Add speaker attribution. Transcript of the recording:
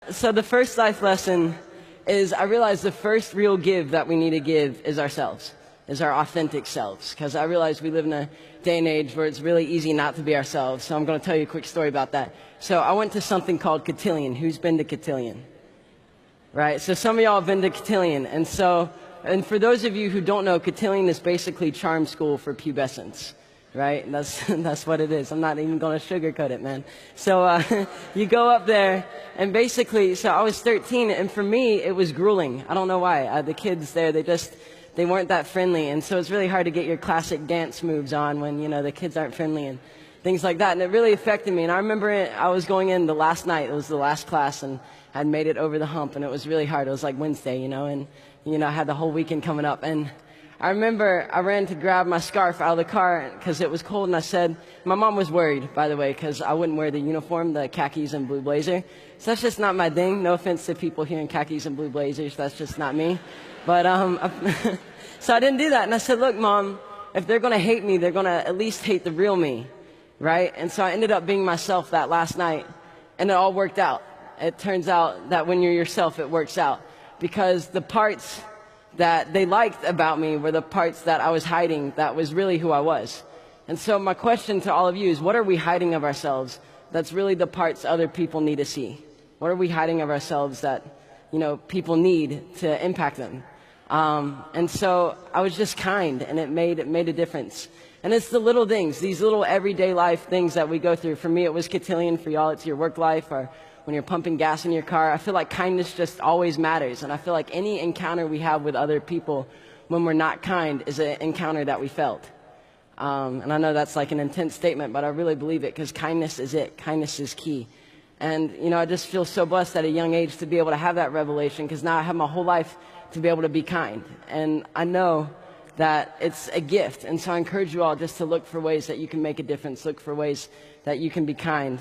Speaker 1: So the first life lesson is I realized the first real give that we need to give is ourselves, is our authentic selves. Because I realize we live in a day and age where it's really easy not to be ourselves. So I'm going to tell you a quick story about that. So I went to something called Cotillion. Who's been to Cotillion? Right? So some of y'all have been to Cotillion. And for those of you who don't know, Cotillion is basically charm school for pubescents. Right? That's what it is. I'm not even going to sugarcoat it, man. So you go up there, and basically, so I was 13, and for me, it was grueling. I don't know why. The kids there, they weren't that friendly, and so it's really hard to get your classic dance moves on when, you know, the kids aren't friendly and things like that, and it really affected me. And I remember I was going in the last night. It was the last class, and I'd made it over the hump, and it was really hard. It was like Wednesday, and I had the whole weekend coming up, and I remember I ran to grab my scarf out of the car because it was cold, and I said, my mom was worried, by the way, because I wouldn't wear the uniform, the khakis and blue blazer. So that's just not my thing. No offense to people here in khakis and blue blazers. That's just not me. But so I didn't do that. And I said, look, Mom, if they're going to hate me, they're going to at least hate the real me, right? And so I ended up being myself that last night, and it all worked out. It turns out that when you're yourself, it works out, because the parts that they liked about me were the parts that I was hiding that was really who I was. And so my question to all of you is, what are we hiding of ourselves that's really the parts other people need to see? What are we hiding of ourselves that, people need to impact them? And so I was just kind, and it made a difference. And it's the little things, these little everyday life things that we go through. For me, it was Cotillion. For y'all, it's your work life, or when you're pumping gas in your car. I feel like kindness just always matters. And I feel like any encounter we have with other people when we're not kind is an encounter that we felt. And I know that's like an intense statement, but I really believe it, because kindness is it. Kindness is key. And, I just feel so blessed at a young age to be able to have that revelation, because now I have my whole life to be able to be kind. And I know that it's a gift. And so I encourage you all just to look for ways that you can make a difference, look for ways that you can be kind.